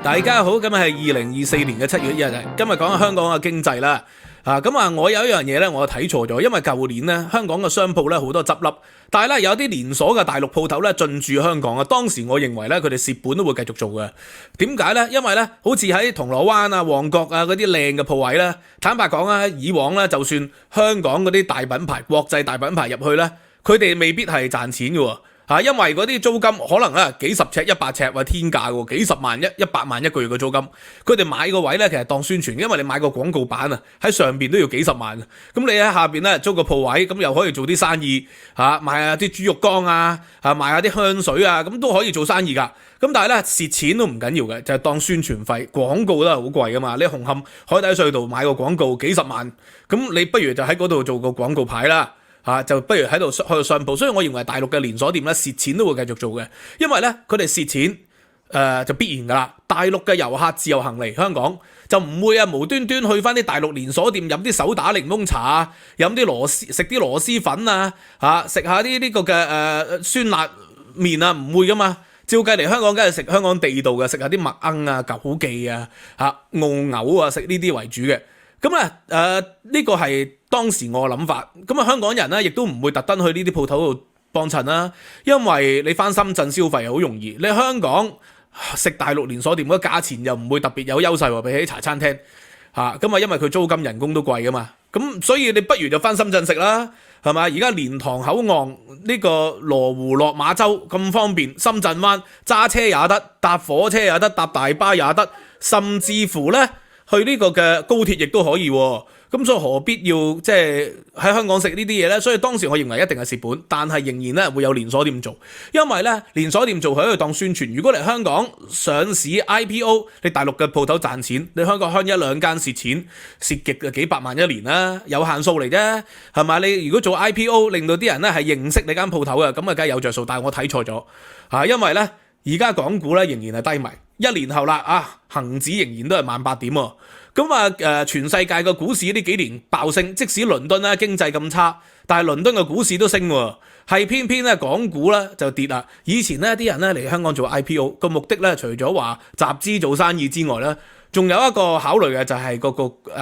大家好，今日係2024年嘅7月1日，今日講下香港嘅經濟啦。我有一樣嘢咧，我睇錯咗，因為舊年咧香港嘅商鋪咧好多執笠，但係咧有啲連鎖嘅大陸鋪頭咧進駐香港啊。當時我認為咧佢哋蝕本都會繼續做嘅。點解咧？因為咧好似喺銅鑼灣啊、旺角啊嗰啲靚嘅鋪位咧，坦白講啊，以往咧就算香港嗰啲大品牌、國際大品牌入去咧，佢哋未必係賺錢嘅喎。因為嗰啲租金可能啊幾十尺、100尺或天價喎，幾十萬、100萬一個月嘅租金，佢哋買個位咧其實當宣傳，因為你買個廣告板啊，喺上邊都要幾十萬，咁你喺下邊咧租個鋪位，咁又可以做啲生意，賣下啲豬肉乾啊，賣下啲香水啊，咁都可以做生意噶。咁但係咧蝕錢都唔緊要嘅，就係當宣傳費，廣告都係好貴噶嘛。你紅磡海底隧道買個廣告幾十萬，咁你不如就喺嗰度做個廣告牌啦。就不如喺度開個商鋪，所以我認為大陸嘅連鎖店咧蝕錢都會繼續做嘅，因為咧佢哋蝕錢就必然噶啦。大陸嘅遊客自由行嚟香港就唔會無端端去翻啲大陸連鎖店飲啲手打檸檬茶啊，飲啲食啲螺絲粉啊，食下啲呢個嘅酸辣麵啊，唔會噶嘛。照計嚟香港梗係食香港地道嘅，食下啲麥奀啊、枸杞啊、澳牛啊，食呢啲為主嘅。咁呢個係當時我嘅諗法。咁香港人咧亦都唔會特登去呢啲鋪頭度幫襯啦，因為你翻深圳消費好容易。你香港食大陸連鎖店嗰價錢又唔會特別有優勢喎，比起茶餐廳因為佢租金人工都貴噶嘛。咁所以你不如就翻深圳食啦，係咪？而家蓮塘口岸呢個羅湖落馬洲咁方便，深圳灣揸車也得，搭火車也得，搭大巴也得，甚至乎咧去呢個嘅高鐵亦都可以喎。咁所以何必要即係喺香港食呢啲嘢呢？所以當時我認為一定係蝕本，但係仍然咧會有連鎖店做，因為咧連鎖店做佢喺度當宣傳。如果嚟香港上市 IPO， 你大陸嘅鋪頭賺錢，你香港開1-2間蝕錢，蝕極就幾百萬一年啦，有限數嚟啫，係咪？你如果做 IPO 令到啲人咧係認識你間鋪頭嘅，咁啊梗係有着數。但係我睇錯咗因為咧而家港股咧仍然係低迷，1年後啦恒指仍然都係18000點喎。咁全世界嘅股市呢幾年爆升，即使倫敦咧經濟咁差，但係倫敦嘅股市都升喎，係偏偏咧港股咧就跌啦。以前咧啲人咧嚟香港做 IPO 個目的咧，除咗話集資做生意之外咧，仲有一個考慮嘅就係個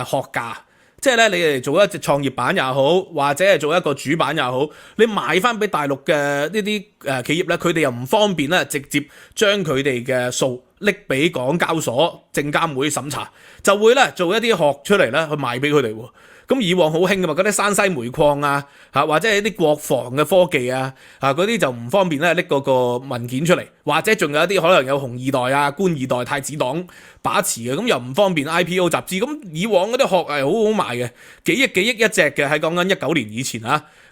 學價，即係咧你哋做一隻創業板也好，或者係做一個主板也好，你賣翻俾大陸嘅呢啲企業咧，佢哋又唔方便咧直接將佢哋嘅數拎俾港交所、證監會審查，就會咧做一啲殼出嚟咧去賣俾佢哋喎。咁以往好興噶嘛，嗰啲山西煤礦啊，或者係啲國防嘅科技啊，嗰啲就唔方便咧拎嗰個文件出嚟，或者仲有一啲可能有紅二代啊、官二代、太子黨把持嘅，咁又唔方便 IPO 集資。咁以往嗰啲殼係好好賣嘅，幾億一隻嘅，喺講緊19年以前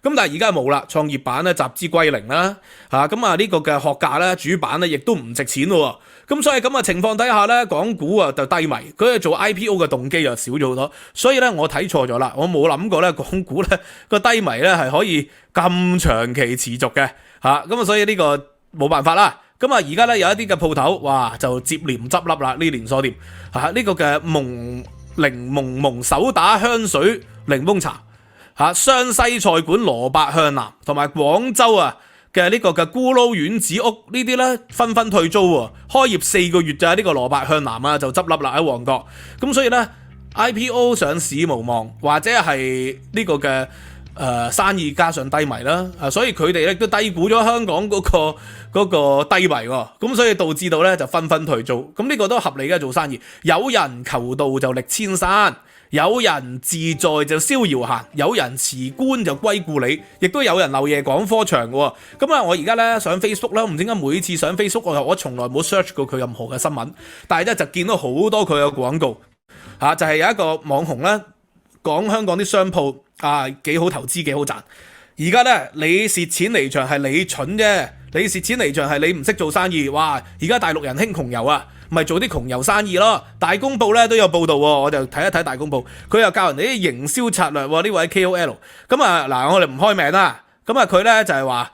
咁但係而家冇啦，創業板咧集資歸零啦，呢個嘅殼價咧主板咧亦都唔值錢咯。咁所以咁嘅情況底下咧，港股就低迷，佢做 IPO 嘅動機又少咗好多。所以咧我睇錯咗啦，我冇諗過咧港股咧個低迷咧係可以咁長期持續嘅咁所以呢個冇辦法啦。咁而家咧有一啲嘅鋪頭，哇就接連執笠啦，呢連鎖店呢個嘅蒙手打香水檸檬茶。湘西菜館蘿蔔向南同埋廣州嘅呢個嘅咕嚕丸子屋呢啲咧紛紛退租喎，開業4個月就係呢個蘿蔔向南就執笠啦喺旺角。咁所以咧 IPO 上市無望，或者係呢個嘅生意加上低迷啦，所以佢哋咧都低估咗香港嗰個低迷喎，咁所以導致到咧就紛紛退租。咁呢個都合理嘅做生意，有人求道就力千山。有人自在就逍遙閒，有人辭官就歸故里，亦都有人漏夜趕科場嘅。咁我而家咧上 Facebook 啦，唔知點解每次上 Facebook 我從來冇 search 過佢任何嘅新聞，但係咧就見到好多佢嘅廣告就係有一個網紅咧講香港啲商鋪幾好投資幾好賺。而家咧你蝕錢離場係你蠢啫，你蝕錢離場係你唔識做生意。哇！而家大陸人興窮遊咪做啲窮遊生意咯。大公報咧都有報道喎，我就睇一睇大公報，佢又教人哋啲營銷策略喎。呢位 KOL 咁我哋唔開名啦。咁佢咧就係話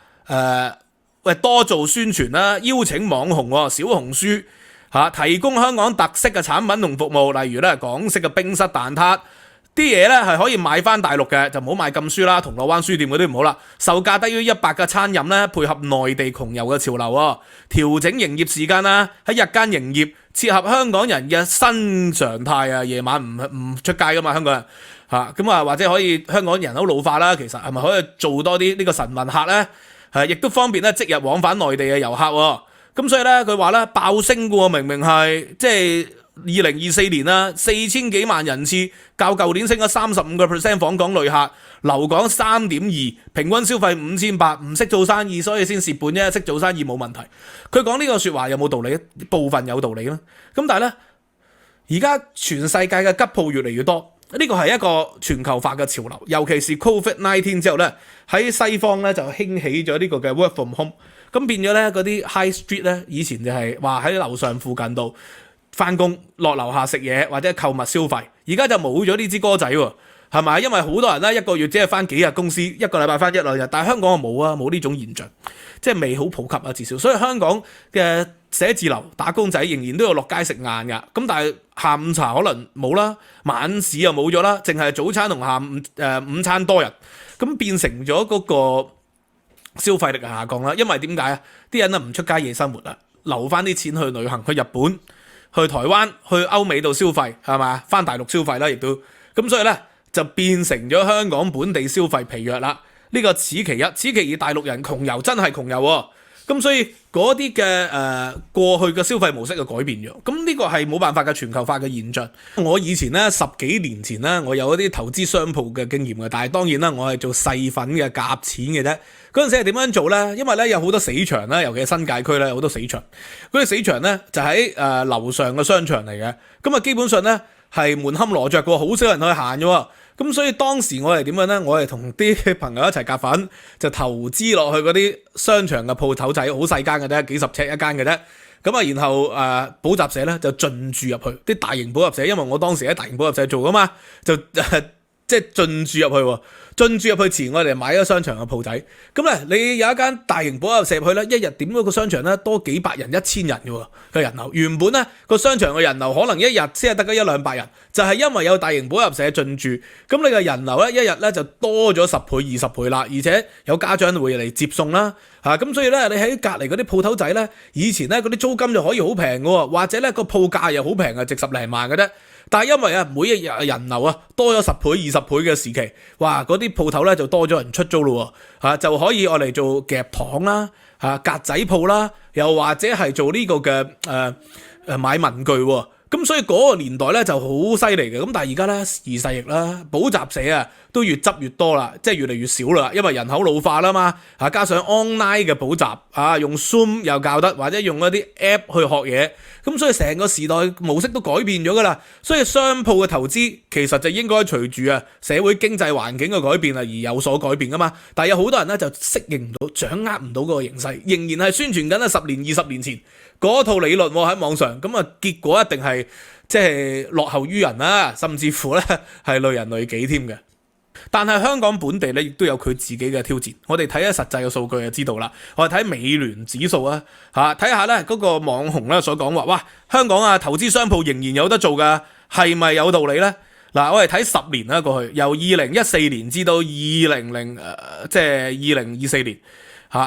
多做宣傳啦，邀請網紅小紅書提供香港特色嘅產品同服務，例如咧港式嘅冰室蛋撻、啲嘢咧係可以買翻大陸嘅，就唔好買禁書啦，銅鑼灣書店嗰啲唔好啦。售價低於100嘅餐飲咧，配合內地窮遊嘅潮流喎，調整營業時間啦，喺日間營業，切合香港人嘅新常態啊！夜晚唔出街噶嘛，香港人咁啊，或者可以香港人口老化啦，其實係咪可以做多啲呢個晨運客咧？亦都方便咧即日往返內地嘅遊客喎。咁所以咧，佢話咧爆升嘅喎，明明係即係2024年啦，4000幾萬人次，較舊年升咗35%訪港旅客，留港3.2，平均消費5800，唔識做生意所以先蝕本啫，識做生意冇問題。佢講呢個説話有冇道理？部分有道理啦。咁但係咧，而家全世界嘅吉鋪越嚟越多，呢個係一個全球化嘅潮流，尤其是 COVID-19 之後咧，喺西方咧就興起咗呢個嘅 work from home， 咁變咗咧嗰啲 high street 咧，以前就係話喺樓上附近度翻工落樓下食嘢或者購物消費，而家就冇咗呢支歌仔喎，係咪？因為好多人咧一個月只係翻幾日公司，一個禮拜翻1-2日，但係香港冇呢種現象，即係未好普及啊，至少。所以香港嘅寫字樓打工仔仍然都要落街食晏㗎，咁但係下午茶可能冇啦，晚市又冇咗啦，淨係早餐同下午午餐多人，咁變成咗嗰個消費力下降啦。因為點解啊？啲人啊唔出街夜生活啦，留翻啲錢去旅行，去日本、去台灣、去歐美度消費，係嘛？翻大陸消費啦，亦都咁，所以咧就變成咗香港本地消費疲弱啦。呢個此其一，此其二，大陸人窮遊真係窮遊喎。咁所以嗰啲嘅過去嘅消費模式就改變咗，咁呢個係冇辦法嘅全球化嘅現象。我以前咧10幾年前咧，我有一啲投資商鋪嘅經驗嘅，但係當然啦，我係做細份嘅夾錢嘅啫。嗰陣時係點樣做咧？因為咧有好多死場啦，尤其係新界區咧有好多死場。嗰啲死場咧就喺樓上嘅商場嚟嘅，咁啊基本上咧係門可羅雀嘅，好少人去行嘅。咁所以當時我係點樣咧？我係同啲朋友一齊夾份，就投資落去嗰啲商場嘅鋪頭仔，好細間嘅啫，幾十尺一間嘅啫。咁啊，然後補習社咧就進駐入去，啲大型補習社，因為我當時喺大型補習社做噶嘛，就即係進駐入去喎。進駐入去前，我哋買咗商場嘅鋪仔。咁咧，你有一間大型補習社入去咧，一日點咗個商場咧多幾百人、1000人嘅喎個人流。原本咧個商場嘅人流可能一日先係得嗰100-200人，就係因為有大型補習社進駐，咁你嘅人流咧一日咧就多咗10倍、20倍啦，而且有家長會嚟接送啦。咁所以咧，你喺隔離嗰啲鋪頭仔咧，以前咧嗰啲租金就可以好平嘅喎，或者咧個鋪價又好平嘅，值10零萬嘅啫。但係因為每一日人流多咗10倍、20倍嘅時期，哇！嗰啲鋪頭咧就多咗人出租咯喎，就可以我嚟做夾糖啦、格仔鋪啦，又或者係做呢個嘅買文具喎。咁所以嗰個年代咧就好犀利嘅，咁但係而家咧時移世易啦，補習社都越執越多啦，即係越嚟越少啦，因為人口老化啦嘛，加上 online 嘅補習用 Zoom 又教得，或者用一啲 app 去學嘢，咁所以成個時代模式都改變咗噶啦，所以商鋪嘅投資其實就應該隨住社會經濟環境嘅改變而有所改變噶嘛，但係有好多人咧就適應唔到，掌握唔到嗰個形勢，仍然係宣傳緊10年、20年前嗰套理論喺網上，咁結果一定係即係落後於人啦，甚至乎咧係累人累己添嘅。但係香港本地咧亦都有佢自己嘅挑戰，我哋睇下實際嘅數據就知道啦。我哋睇美聯指數睇下咧嗰個網紅咧所講話，哇！香港投資商鋪仍然有得做㗎，係咪有道理咧？嗱，我哋睇10年啦，過去由2014年至到即係2024年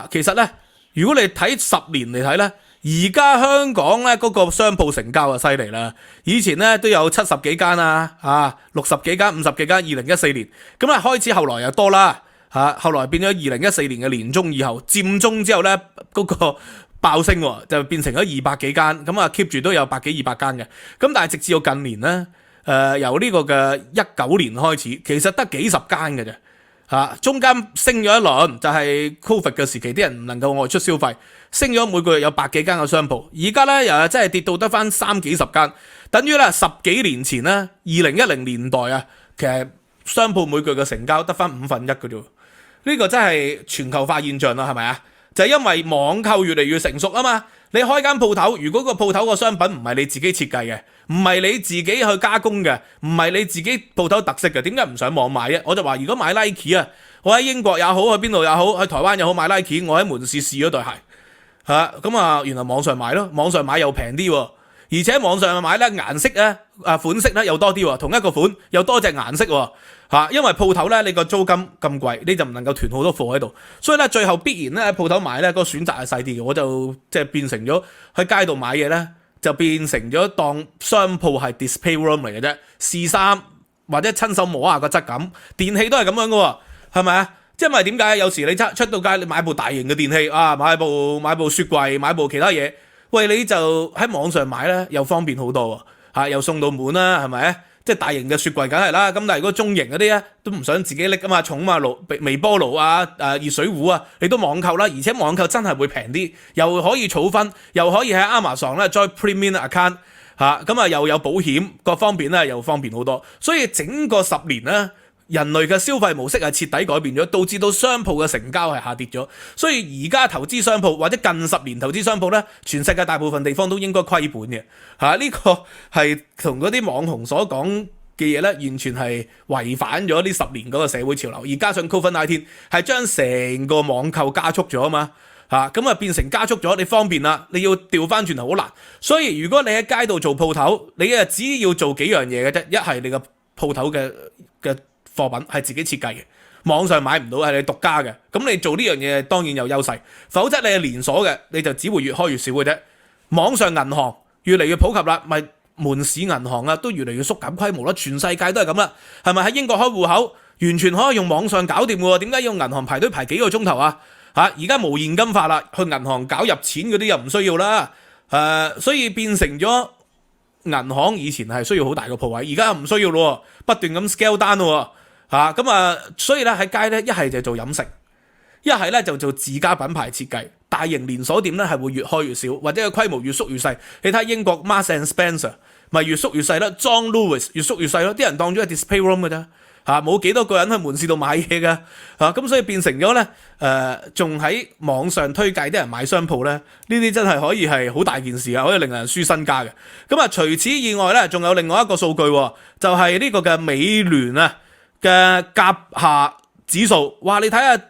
其實咧，如果你睇10年嚟睇咧。而家香港咧嗰個商鋪成交就犀利啦，以前咧都有70幾間60幾間、50幾間，2014年咁開始後來又多啦後來變咗2014年嘅年中以後佔中之後咧嗰個爆升就變成咗200幾間，咁keep 住都有100幾200間嘅，咁但係直至到近年咧由呢個嘅19年開始，其實得幾十間嘅啫。中間升咗一輪，就係 Covid 嘅時期，啲人唔能夠外出消費，升咗每個月有100幾間嘅商鋪，而家咧又真係跌到得翻30幾10間，等於咧10幾年前咧2010年代其實商鋪每個月嘅成交得翻1/5嘅啫，呢個真係全球化現象啦，係咪啊？就係因為網購越嚟越成熟啊嘛，你開間鋪頭，如果個鋪頭個商品唔係你自己設計嘅，唔係你自己去加工嘅，唔係你自己鋪頭特色嘅，點解唔上網買啫？我就話如果買 Nike 我喺英國也好，去邊度也好，喺台灣也好買 Nike， 我喺門市試咗對鞋咁原來網上買咯，網上買又平啲，而且網上買咧顏色咧款式咧又多啲喎，同一個款又多隻顏色喎。因為鋪頭咧你個租金咁貴，你就唔能夠囤好多貨喺度，所以咧最後必然咧喺鋪頭買咧個選擇係細啲嘅，我就即係變成咗喺街度買嘢咧，就變成咗當商鋪係 display room 嚟嘅啫，試衫或者親手摸下個質感，電器都係咁樣嘅喎，係咪啊？因為點解有時你出到街你買部大型嘅電器買部雪櫃，買部其他嘢，喂你就喺網上買咧又方便好多喎，又送到門啦，係咪？即係大型嘅雪櫃梗係啦，咁但係如果中型嗰啲咧都唔想自己拎啊嘛，重啊微波爐熱水壺你都網購啦，而且網購真係會平啲，又可以儲分，又可以喺 Amazon 咧再 premium account 咁又有保險，各方面咧又方便好多，所以整個10年咧，人類嘅消費模式係徹底改變咗，導致到商鋪嘅成交係下跌咗。所以而家投資商鋪或者近10年投資商鋪咧，全世界大部分地方都應該虧本嘅。呢個係同嗰啲網紅所講嘅嘢咧，完全係違反咗呢10年嗰個社會潮流。而加上 COVID-19 係將成個網購加速咗啊嘛。咁變成加速咗，你方便啦，你要調翻轉頭好難。所以如果你喺街度做鋪頭，你只要做幾樣嘢嘅啫，一係你個鋪頭嘅貨品係自己設計嘅，網上買唔到係你獨家嘅，咁你做呢樣嘢當然有優勢，否則你係連鎖嘅，你就只會越開越少嘅啫。網上銀行越嚟越普及啦，咪門市銀行都越嚟越縮減規模啦，全世界都係咁啦，係咪？喺英國開戶口完全可以用網上搞掂嘅喎，點解要用銀行排隊排幾個鐘頭啊？而家無現金化啦，去銀行搞入錢嗰啲又唔需要啦，所以變成咗銀行以前係需要好大個鋪位，而家唔需要咯，不斷咁 scale down 咯。所以咧喺街咧，一係就做飲食，一係咧就做自家品牌設計。大型連鎖店咧係會越開越少，或者個規模越縮越細。你睇英國 Marks and Spencer 咪越縮越細咯 ，John Lewis 越縮越細咯，啲人當咗係 display room 嘅啫，冇幾多個人去門市度買嘢嘅，咁所以變成咗咧，仲喺網上推介啲人買商鋪咧，呢啲真係可以係好大件事啊，可以令人輸身家嘅。咁除此以外咧，仲有另外一個數據，就係呢個嘅美聯嘅甲廈指數，哇！你睇下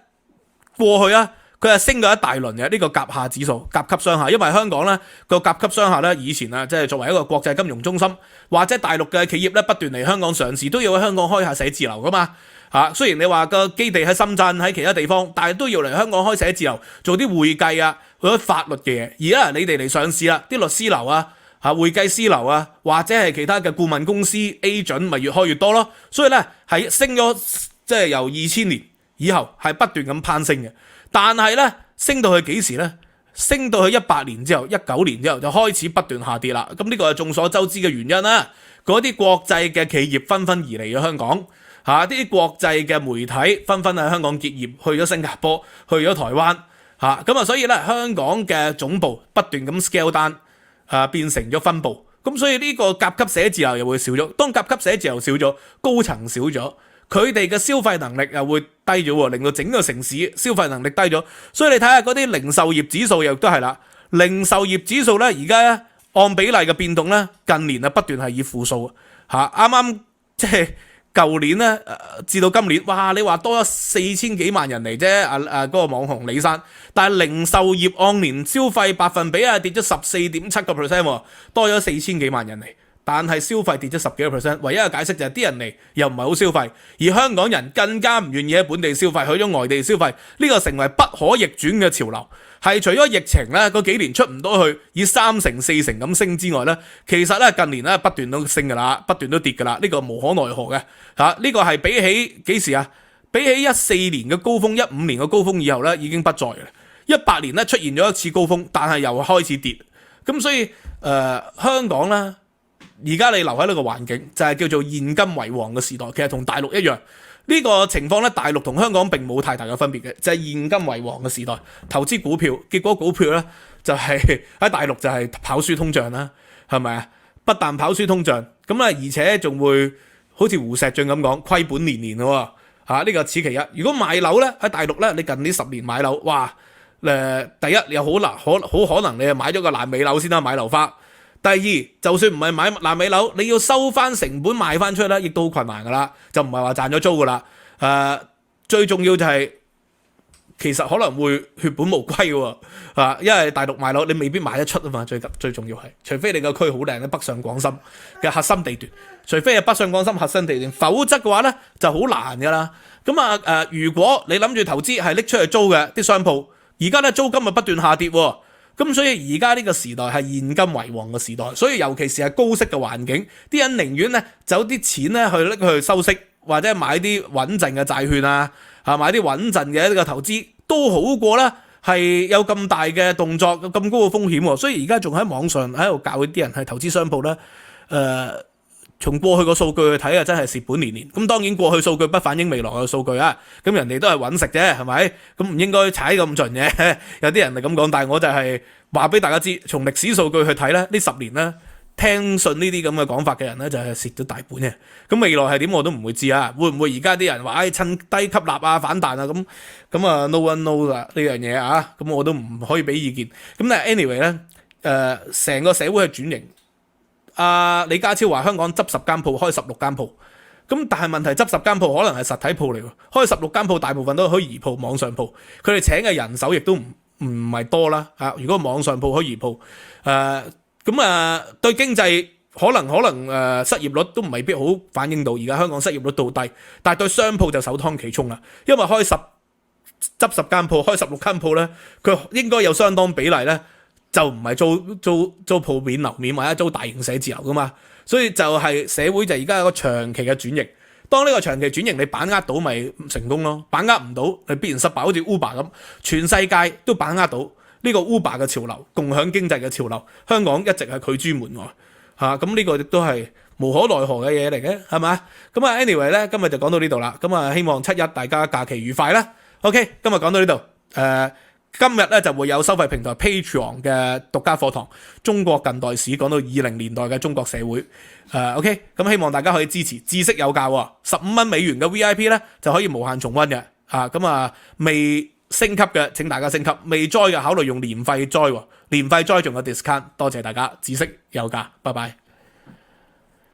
過去佢係升咗一大輪嘅呢個甲廈指數，甲級商廈，因為香港咧個甲級商廈咧以前即係作為一個國際金融中心，或者大陸嘅企業咧不斷嚟香港上市，都要喺香港開下寫字樓噶嘛。雖然你話個基地喺深圳喺其他地方，但係都要嚟香港開寫字樓，做啲會計或者法律嘅嘢。而家你哋嚟上市啦，啲律師樓會計師樓或者係其他嘅顧問公司 agent 咪越開越多咯。所以咧係升咗，即係由2000年以後係不斷咁攀升嘅。但係咧升到去幾時咧？升到去18年之後、19年之後就開始不斷下跌啦。咁呢個係眾所周知嘅原因啦。嗰啲國際嘅企業紛紛移嚟咗香港，啲國際嘅媒體紛紛喺香港結業，去咗新加坡、去咗台灣，所以咧香港嘅總部不斷咁 scale down，變成咗分部。咁所以呢個甲級寫字樓又會少咗。當甲級寫字樓少咗，高層少咗，佢哋嘅消費能力又會低咗，令到整個城市消費能力低咗。所以你睇下嗰啲零售業指數又都係啦，零售業指數咧而家按比例嘅變動咧，近年不斷係以負數啱啱即係舊年咧至到今年，哇！你話多咗4000幾萬人嚟啫，嗰個網紅李生，但係零售業按年消費百分比跌咗14.7%，多咗4000幾萬人嚟。但係消費跌咗10幾個%，唯一嘅解釋就係啲人嚟又唔係好消費，而香港人更加唔願意喺本地消費，去咗外地消費，呢個成為不可逆轉嘅潮流。係除咗疫情咧嗰幾年出唔到去，以3成4成咁升之外咧，其實咧近年咧不斷都升噶啦，不斷都跌噶啦，呢個無可奈何嘅呢個係比起幾時比起14年嘅高峰、15年嘅高峰以後咧已經不再嘅。18年咧出現咗一次高峰，但係又開始跌。咁所以香港咧。而家你留喺呢個環境就係叫做現金為王嘅時代，其實同大陸一樣呢個情況咧，大陸同香港並冇太大嘅分別嘅，就係現金為王嘅時代。投資股票，結果股票咧就係喺大陸就係跑輸通脹啦，係咪啊？不但跑輸通脹，咁而且仲會好似胡錫進咁講虧本年年咯喎，呢個此其一。如果買樓咧喺大陸咧，你近呢10年買樓，哇第一你又好可能你係買咗個爛尾樓先啦，買樓花。第二，就算唔係買爛尾樓，你要收翻成本賣翻出去咧，亦都好困難噶啦，就唔係話賺咗租噶啦。最重要就係其實可能會血本無歸喎，因為大陸賣樓你未必賣得出啊嘛，最重要係，除非你個區好靚咧，北上廣深嘅核心地段，除非係北上廣深核心地段，否則嘅話咧就好難噶啦。咁如果你諗住投資係拎出去租嘅啲商鋪，而家咧租金咪不斷下跌喎，咁所以而家呢個時代係現金為王嘅時代，所以尤其是係高息嘅環境，啲人寧願咧走啲錢咧去拎去收息，或者買啲穩陣嘅債券啊，買啲穩陣嘅一個投資都好過啦，係有咁大嘅動作，咁高嘅風險喎。所以而家仲喺網上喺度教啲人係投資商鋪咧，從過去個數據去睇啊，真係蝕本連連。咁當然過去數據不反映未來嘅數據啊，咁人哋都係揾食啫，係咪？咁唔應該踩咁盡嘅。有啲人係咁講，但係我就係話俾大家知，從歷史數據去睇咧，呢10年咧，聽信呢啲咁嘅講法嘅人咧，就係蝕咗大本嘅。咁未來係點我都唔會知啊。會唔會而家啲人話趁低吸納啊反彈啊咁no one knows 啦呢樣嘢啊。咁我都唔可以俾意見。咁但係 anyway 咧，成個社會係轉型。李家超話香港執10間鋪開16間鋪，咁但係問題執10間鋪可能係實體鋪嚟喎，開16間鋪大部分都係虛擬鋪、網上鋪，佢哋請嘅人手亦都唔係多啦。如果網上鋪、虛擬鋪，對經濟可能失業率都未必好反映到，而家香港失業率到低，但係對商鋪就首當其衝啦，因為執10間鋪、開16間鋪咧，佢應該有相當比例咧。就唔係租鋪面樓面或者租大型寫字樓噶嘛，所以就係社會就而家有個長期嘅轉型。當呢個長期轉型你把握到咪成功咯，把握唔到你必然失敗。好似 Uber 咁，全世界都把握到呢個 Uber 嘅潮流，共享經濟嘅潮流，香港一直係拒諸門外咁呢個亦都係無可奈何嘅嘢嚟嘅，係咪？咁anyway 咧，今日就講到呢度啦。希望7一大家假期愉快啦。OK， 今日講到呢度。今日咧就會有收費平台 Patreon 嘅獨家課堂，中國近代史講到20年代嘅中國社會。OK， 咁希望大家可以支持，知識有價，15蚊美元嘅 VIP 咧就可以無限重溫嘅。未升級嘅請大家升級，未 join 嘅考慮用年費 join，年費 join 仲有 discount。多謝大家，知識有價，拜拜。